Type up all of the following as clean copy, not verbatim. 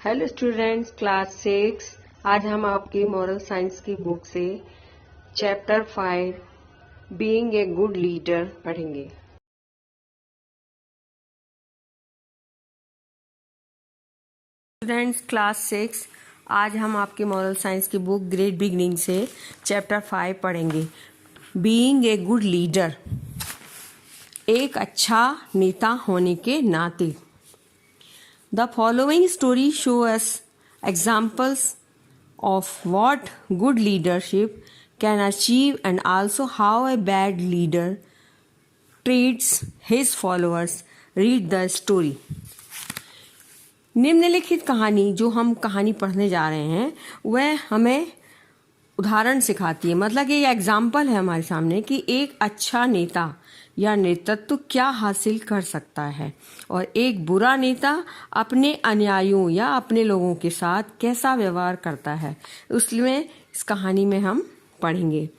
Hello students, class 6। आज हम आपकी मॉरल साइंस की बुक से chapter 5 being a good leader पढ़ेंगे। Students, class 6। आज हम आपकी मॉरल साइंस की बुक ग्रेट बिगनिंग से चैप्टर 5 पढ़ेंगे। बीइंग ए गुड लीडर, एक अच्छा नेता होने के नाते। The following story shows us examples of what good leadership can achieve and also how a bad leader treats his followers. Read the story. निम्नलिखित कहानी जो हम कहानी पढ़ने जा रहे हैं वह हमें उदाहरण सिखाती है, मतलब कि ये एग्जाम्पल है हमारे सामने कि एक अच्छा नेता या नेतृत्व क्या हासिल कर सकता है और एक बुरा नेता अपने अनुयायियों या अपने लोगों के साथ कैसा व्यवहार करता है। उसमें इस कहानी में हम पढ़ेंगे।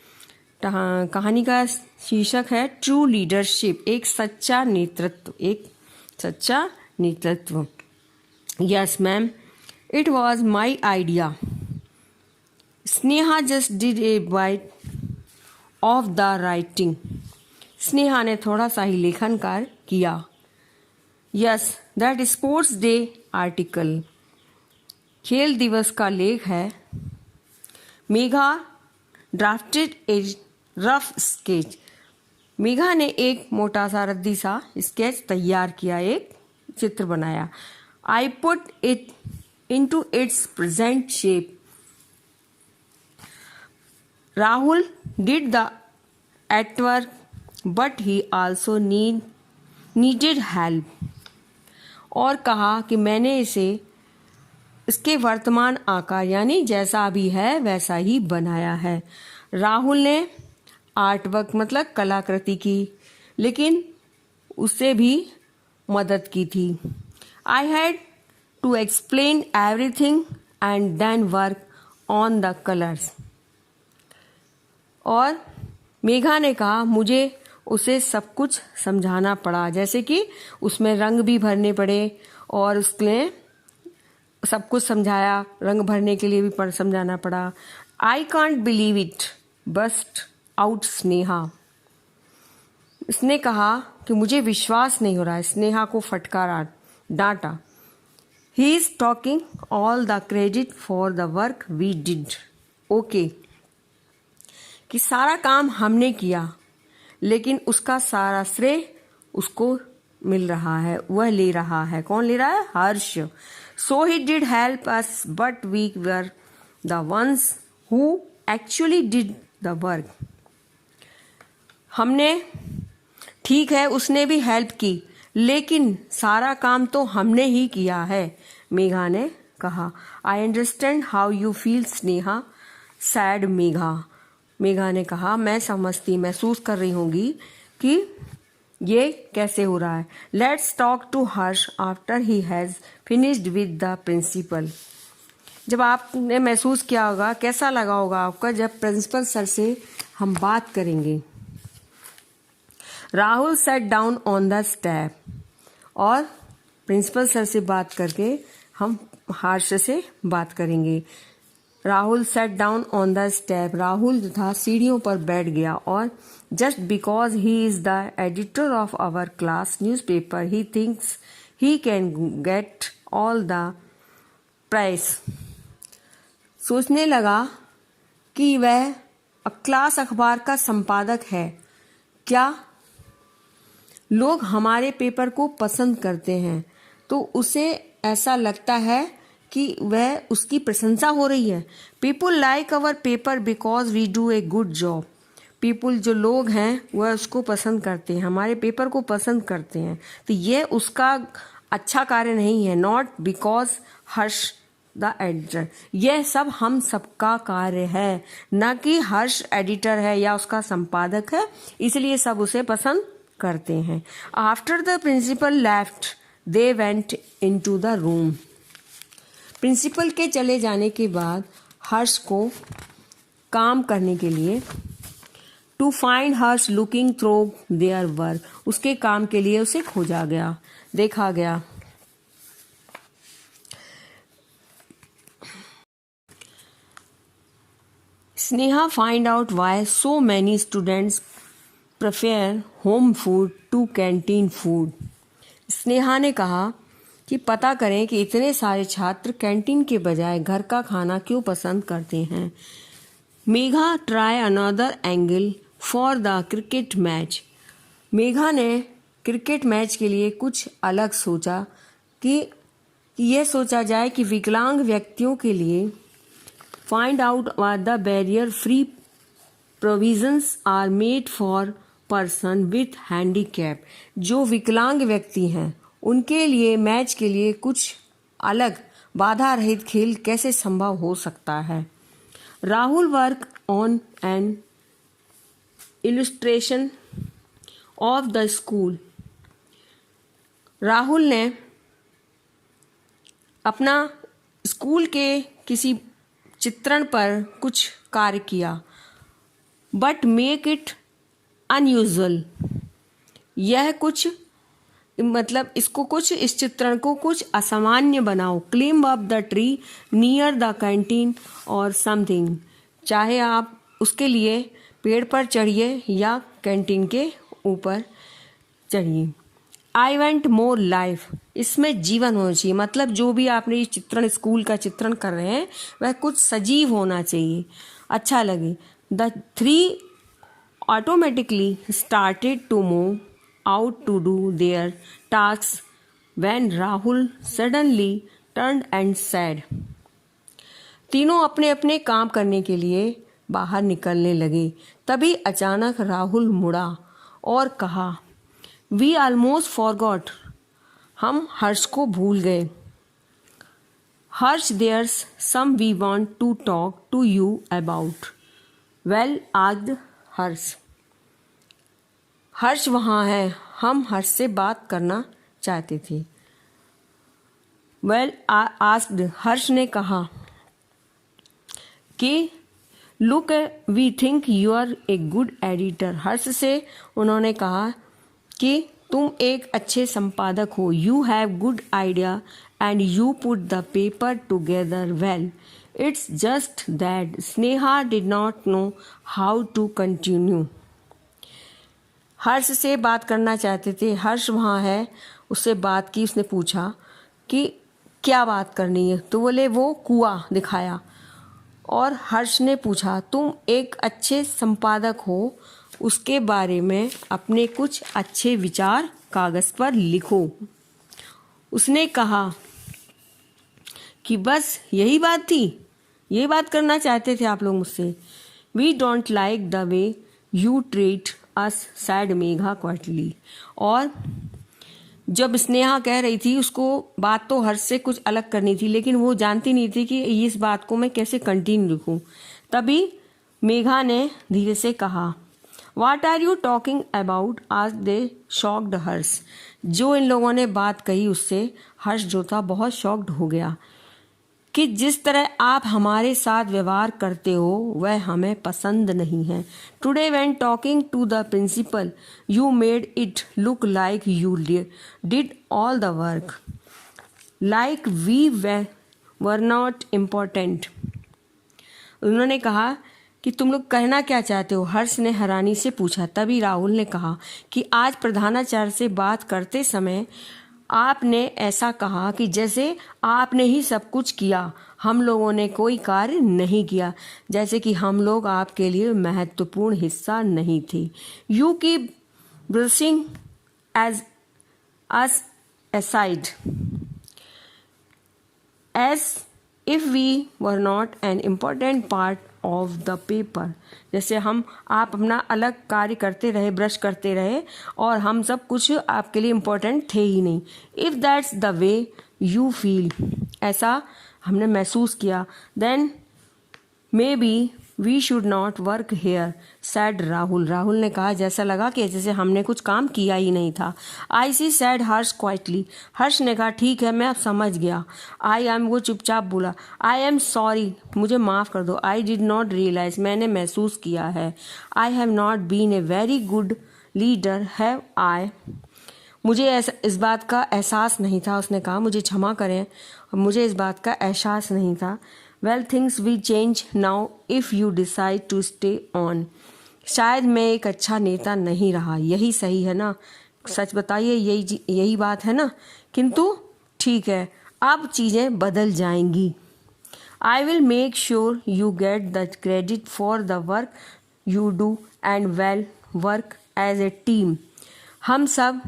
कहानी का शीर्षक है ट्रू लीडरशिप, एक सच्चा नेतृत्व। एक सच्चा नेतृत्व। Yes ma'am, it was my idea. Sneha just did a bite of the writing. Sneha ने थोड़ा सा ही लेखन कार्य किया। Yes, that sports day article, खेल दिवस का लेख है। मेघा ड्राफ्टेड ए रफ स्केच। मेघा ने एक मोटा सा रद्दी सा स्केच तैयार किया, एक चित्र बनाया। I put it into its present shape. Rahul did the artwork, but he also needed help. और कहा कि मैंने इसके वर्तमान आकार यानी जैसा भी है वैसा ही बनाया है। राहुल ने आर्टवर्क मतलब कलाकृति की, लेकिन उससे भी मदद की थी। I had to explain everything and then work on the colors. और मेघा ने कहा मुझे उसे सब कुछ समझाना पड़ा, जैसे कि उसमें रंग भी भरने पड़े और उसने सब कुछ समझाया। रंग भरने के लिए भी समझाना पड़ा। I can't believe it, burst out Sneha. उसने कहा कि मुझे विश्वास नहीं हो रहा है। स्नेहा को फटकारा, डांटा। He is talking all the credit for the work we did. Okay, कि सारा काम हमने किया लेकिन उसका सारा श्रेय उसको मिल रहा है, वह ले रहा है। कौन ले रहा है? Harsh. So he did help us but we were the ones who actually did the work. हमने, ठीक है, उसने भी हेल्प की लेकिन सारा काम तो हमने ही किया है, मेघा ने कहा। I understand how you feel Sneha, sad Megha. Megha ने कहा मैं महसूस कर रही होंगी कि ये कैसे हो रहा है। Let's talk to Harsh after he has finished with the principal. जब आपने महसूस किया होगा, कैसा लगा होगा आपका जब प्रिंसिपल सर से हम बात करेंगे। Rahul sat down on the step. और प्रिंसिपल सर से बात करके हम हर्ष से बात करेंगे। Rahul sat down on the step. Rahul जो था सीढ़ियों पर बैठ गया। और just because he is the editor of our class newspaper he thinks he can get all the prize. सोचने लगा कि वह क्लास अखबार का संपादक है, क्या लोग हमारे पेपर को पसंद करते हैं तो उसे ऐसा लगता है कि वह उसकी प्रशंसा हो रही है। People like our paper because we do a good job. People जो लोग हैं वह उसको पसंद करते हैं, हमारे पेपर को पसंद करते हैं, तो ये उसका अच्छा कार्य नहीं है। Not because Harsh the editor. यह सब हम सबका कार्य है, न कि हर्ष एडिटर है या उसका संपादक है, इसलिए सब उसे पसंद करते हैं। After the principal left they went into the room. Principal के चले जाने के बाद हर्ष को काम करने के लिए, to find Harsh looking through their work, उसके काम के लिए उसे खोजा गया, देखा गया। Sneha find out why so many students prefer home food to canteen food. Sneha ने कहा कि पता करें कि इतने सारे छात्र कैंटीन के बजाय घर का खाना क्यों पसंद करते हैं। Megha try another angle for the cricket match. Megha ने क्रिकेट मैच के लिए कुछ अलग सोचा कि यह सोचा जाए कि विकलांग व्यक्तियों के लिए find out the barrier free provisions are made for person with handicap. जो विकलांग व्यक्ति हैं उनके लिए मैच के लिए कुछ अलग बाधा रहित खेल कैसे संभव हो सकता है। Rahul work on an illustration of the school. Rahul ने अपना स्कूल के किसी चित्रण पर कुछ कार्य किया। But make it unusual. यह कुछ मतलब इसको कुछ इस चित्रण को कुछ असामान्य बनाओ। Climb up the tree near the canteen और समथिंग। चाहे आप उसके लिए पेड़ पर चढ़िए या कैंटीन के ऊपर चढ़िए। I went more life. इसमें जीवन होना चाहिए। मतलब जो भी आपने ये चित्रण स्कूल का चित्रण कर रहे हैं वह कुछ सजीव होना चाहिए, अच्छा लगे। The three automatically started to move out to do their tasks when Rahul suddenly turned and said, तीनों अपने अपने काम करने के लिए बाहर निकलने लगे। तभी अचानक राहुल मुड़ा और कहा, We almost forgot। हम हर्ष को भूल गए। हर्ष, there's some we want to talk to you about। Well, asked हर्ष। हर्ष वहाँ है, हम हर्ष से बात करना चाहते थे। वेल आस्क्ड, हर्ष ने कहा कि look we think you are a good editor. Harsh से उन्होंने कहा कि तुम एक अच्छे संपादक हो। You have good idea and you put the paper together well. It's just that Sneha did not know how to continue. Harsh से बात करना चाहते थे। हर्ष वहाँ है, उससे बात की। उसने पूछा कि क्या बात करनी है, तो बोले वो कुआं दिखाया। और हर्ष ने पूछा तुम एक अच्छे संपादक हो, उसके बारे में अपने कुछ अच्छे विचार कागज पर लिखो। उसने कहा कि बस यही बात थी, ये बात करना चाहते थे आप लोग मुझसे। We don't like the way you treat us, said Megha quietly. और जब स्नेहा कह रही थी उसको बात तो हर्ष से कुछ अलग करनी थी, लेकिन वो जानती नहीं थी कि इस बात को मैं कैसे कंटिन्यू लिखूं। तभी मेघा ने धीरे से कहा, what are you talking about, आज दे शॉक्ड हर्ष। जो इन लोगों ने बात कही उससे हर्ष जो था बहुत शॉक्ड हो गया कि जिस तरह आप हमारे साथ व्यवहार करते हो वह हमें पसंद नहीं है। Today when talking to the principal you made it look like you did all the work, like we were not important. उन्होंने कहा कि तुम लोग कहना क्या चाहते हो, हर्ष ने हैरानी से पूछा। तभी राहुल ने कहा कि आज प्रधानाचार्य से बात करते समय आपने ऐसा कहा कि जैसे आपने ही सब कुछ किया, हम लोगों ने कोई कार्य नहीं किया, जैसे कि हम लोग आपके लिए महत्वपूर्ण हिस्सा नहीं थे। You keep brushing as us aside as if we were not an important part of the paper. जैसे आप अपना अलग कार्य करते रहे, ब्रश करते रहे, और हम सब कुछ आपके लिए इम्पोर्टेंट थे ही नहीं। If that's the way you feel, ऐसा हमने महसूस किया, then maybe we should not work here, said Rahul. Rahul ने कहा जैसा लगा कि जैसे हमने कुछ काम किया ही नहीं था। आई सी, सैड हर्ष क्वाइटली। हर्ष ने कहा ठीक है, मैं अब समझ गया। आई एम, वो चुपचाप बोला। आई एम सॉरी, मुझे माफ़ कर दो। आई डिड नॉट रियलाइज, मैंने महसूस किया है। I have not been a very good leader, have I. मुझे इस बात का एहसास नहीं था। उसने कहा मुझे क्षमा करें, मुझे इस बात का एहसास नहीं था। Well things will change now if you decide to stay on. शायद मैं एक अच्छा नेता नहीं रहा, यही सही है ना? सच बताइए, यही बात है ना? किंतु ठीक है, अब चीज़ें बदल जाएंगी। I will make sure you get the credit for the work you do and we'll work as a team. हम सब,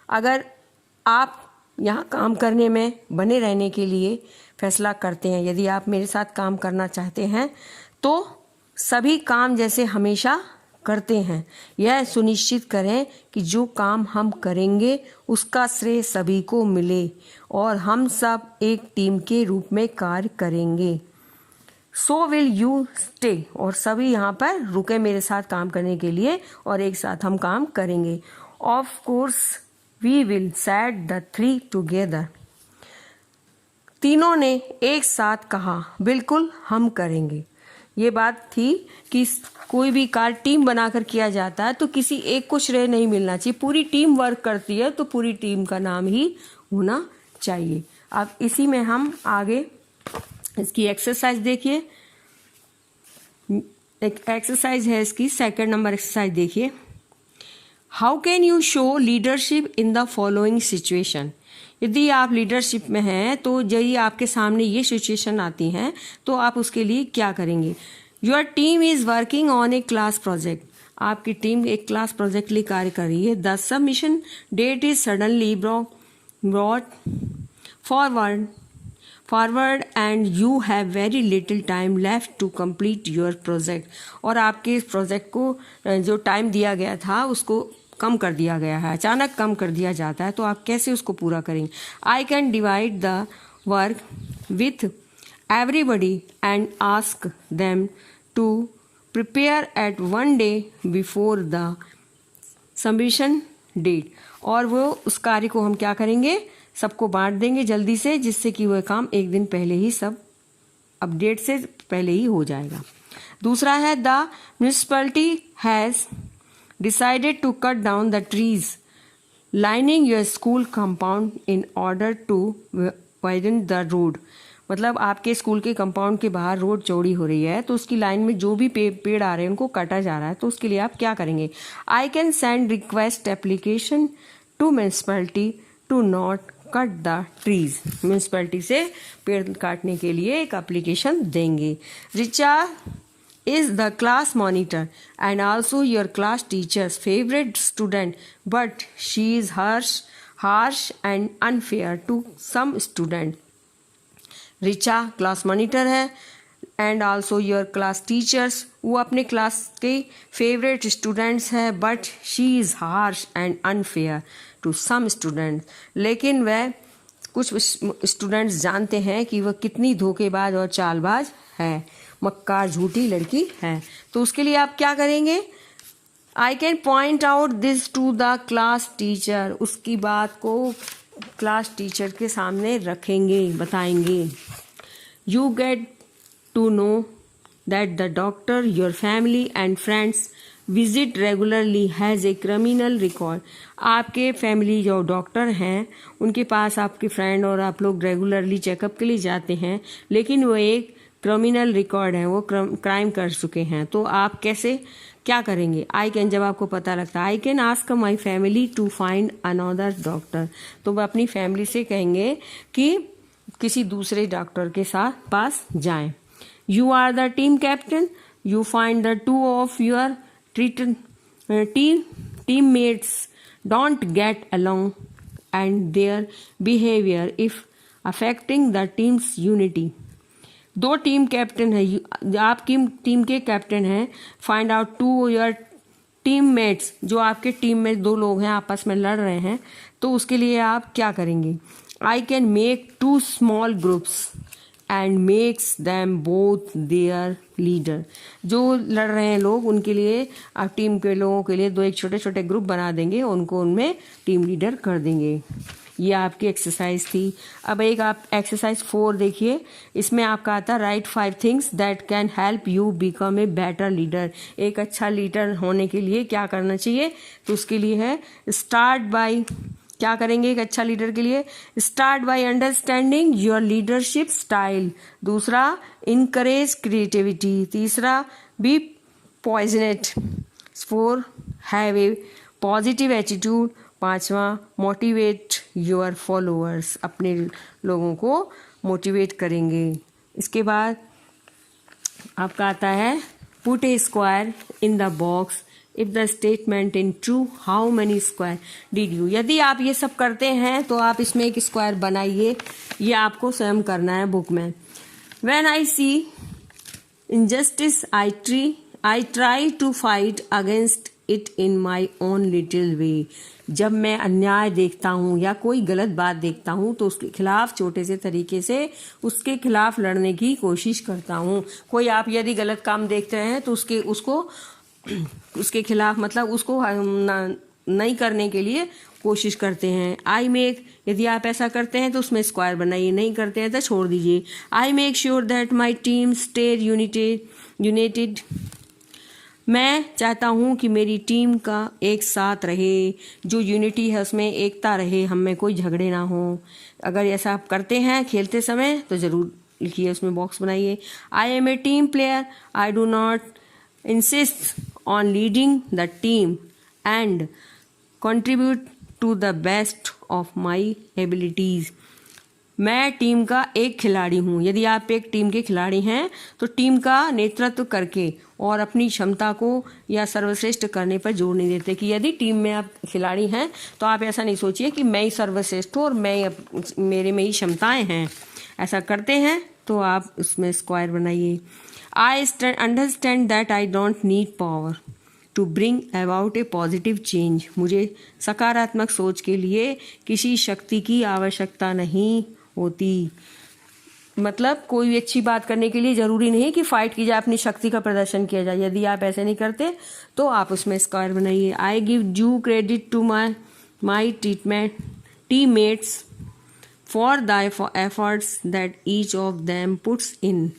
अगर आप यहाँ काम करने में बने रहने के लिए फैसला करते हैं, यदि आप मेरे साथ काम करना चाहते हैं, तो सभी काम जैसे हमेशा करते हैं, यह सुनिश्चित करें कि जो काम हम करेंगे उसका श्रेय सभी को मिले और हम सब एक टीम के रूप में कार्य करेंगे। सो विल यू स्टे, और सभी यहाँ पर रुके मेरे साथ काम करने के लिए और एक साथ हम काम करेंगे। Of course we will said the three together. तीनों ने एक साथ कहा, बिल्कुल हम करेंगे। ये बात थी कि कोई भी कार्य टीम बनाकर किया जाता है तो किसी एक को श्रेय नहीं मिलना चाहिए, पूरी टीम वर्क करती है तो पूरी टीम का नाम ही होना चाहिए। अब इसी में हम आगे इसकी एक्सरसाइज देखिए। एक एक्सरसाइज है इसकी, सेकंड नंबर एक्सरसाइज देखिए। How can you show leadership in the following situation. यदि आप लीडरशिप में हैं तो यदि आपके सामने ये सिचुएशन आती हैं तो आप उसके लिए क्या करेंगे। Your team is working on a class project. आपकी टीम एक क्लास प्रोजेक्ट लिए कार्य कर रही है। The submission date is suddenly brought forward and you have very little time left to complete your project. और आपके इस प्रोजेक्ट को जो टाइम दिया गया था उसको कम कर दिया गया है, अचानक कम कर दिया जाता है, तो आप कैसे उसको पूरा करेंगे। I can divide the work with everybody and ask them to prepare at one day before the submission date. और वो उस कार्य को हम क्या करेंगे, सबको बांट देंगे जल्दी से, जिससे कि वह काम एक दिन पहले ही, सब अपडेट से पहले ही हो जाएगा। दूसरा है the municipality has decided to cut down the trees lining your school compound in order to widen the road। मतलब आपके स्कूल के कंपाउंड के बाहर रोड चौड़ी हो रही है तो उसकी लाइन में जो भी पेड़ आ रहे हैं उनको काटा जा रहा है, तो उसके लिए आप क्या करेंगे। I can send request application to municipality to not cut the trees. Municipality से पेड़ काटने के लिए एक एप्लीकेशन देंगे। Richa is the class monitor and also your class teacher's favorite student, but she is harsh and unfair to some student। Richa class monitor है and also your class teachers, वो अपने क्लास के फेवरेट स्टूडेंट्स है, but she is harsh and unfair to some student. लेकिन वह कुछ students जानते हैं कि वह कितनी धोखेबाज और चालबाज है, मक्कार झूठी लड़की है। तो उसके लिए आप क्या करेंगे। I can point out this to the class teacher. उसकी बात को क्लास टीचर के सामने रखेंगे, बताएंगे। You get to know that the doctor your family and friends visit regularly has a criminal record. आपके फैमिली जो डॉक्टर हैं उनके पास आपके फ्रेंड और आप लोग रेगुलरली चेकअप के लिए जाते हैं, लेकिन वो एक क्रिमिनल रिकॉर्ड है, वो क्राइम कर चुके हैं, तो आप कैसे क्या करेंगे। आई कैन, जब आपको पता लगता है, I can ask my family to find another doctor. तो वह अपनी फैमिली से कहेंगे कि किसी दूसरे डॉक्टर के साथ पास जाएं। You are the team captain, you find the two of your teammates don't get along and their behavior if affecting the team's unity। दो टीम कैप्टन है, आपकी टीम के कैप्टन हैं। Find out two your teammates, जो आपके team में दो लोग हैं आपस में लड़ रहे हैं, तो उसके लिए आप क्या करेंगे। I can make two small groups and makes them both their leader. जो लड़ रहे हैं लोग उनके लिए आप टीम के लोगों के लिए दो एक छोटे छोटे ग्रुप बना देंगे, उनको उनमें टीम लीडर कर देंगे। ये आपकी एक्सरसाइज थी। अब एक आप एक्सरसाइज 4 देखिए, इसमें आपका आता है right 5 things that can help you become a better leader. एक अच्छा लीडर होने के लिए क्या करना चाहिए, तो उसके लिए है स्टार्ट बाय क्या करेंगे एक अच्छा लीडर के लिए? Start by understanding your leadership style. दूसरा, इनकरेज क्रिएटिविटी। तीसरा, be passionate. 4, have a positive attitude. 5वां, मोटिवेट योर फॉलोअर्स। अपने लोगों को मोटिवेट करेंगे। इसके बाद आपका आता है put A square in the box if the statement in true, how many square did you. यदि आप ये सब करते हैं तो आप इसमें एक स्क्वायर बनाइए, ये आपको स्वयं करना है बुक में। When I see injustice I try to fight against it in my own little way. जब मैं अन्याय देखता हूँ या कोई गलत बात देखता हूँ तो उसके खिलाफ छोटे से तरीके से उसके खिलाफ लड़ने की कोशिश करता हूँ। कोई आप यदि गलत काम देखते हैं तो उसके खिलाफ मतलब उसको नहीं करने के लिए कोशिश करते हैं। आई मेक, यदि आप ऐसा करते हैं तो उसमें स्क्वायर बनाइए, नहीं करते हैं तो छोड़ दीजिए। I make sure that my team stay United. मैं चाहता हूँ कि मेरी टीम का एक साथ रहे, जो यूनिटी है उसमें एकता रहे, हम में कोई झगड़े ना हो। अगर ऐसा आप करते हैं खेलते समय तो ज़रूर लिखिए, उसमें बॉक्स बनाइए। I am a team player, I do not insist on leading the team and contribute to the best of my abilities. मैं टीम का एक खिलाड़ी हूँ। यदि आप एक टीम के खिलाड़ी हैं तो टीम का नेतृत्व करके और अपनी क्षमता को या सर्वश्रेष्ठ करने पर जोर नहीं देते। कि यदि टीम में आप खिलाड़ी हैं तो आप ऐसा नहीं सोचिए कि मैं ही सर्वश्रेष्ठ हूँ और मेरे में ही क्षमताएं हैं। ऐसा करते हैं तो आप उसमें स्क्वायर बनाइए। I understand that I don't need power to bring about a positive change. मुझे सकारात्मक सोच के लिए किसी शक्ति की आवश्यकता नहीं होती। मतलब कोई भी अच्छी बात करने के लिए जरूरी नहीं कि फाइट की जाए, अपनी शक्ति का प्रदर्शन किया जाए। यदि आप ऐसे नहीं करते तो आप उसमें स्क्वायर बनाइए। I give due credit to my teammates for the efforts that each of them puts in.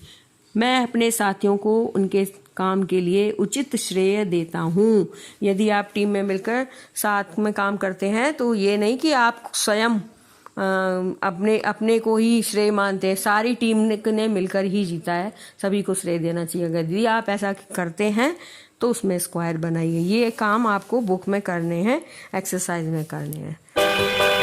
मैं अपने साथियों को उनके काम के लिए उचित श्रेय देता हूँ। यदि आप टीम में मिलकर साथ में काम करते हैं तो ये नहीं कि आप स्वयं अपने को ही श्रेय मानते हैं। सारी टीम ने मिलकर ही जीता है, सभी को श्रेय देना चाहिए। यदि आप ऐसा करते हैं तो उसमें स्क्वायर बनाइए। ये काम आपको बुक में करने हैं, एक्सरसाइज में करने हैं।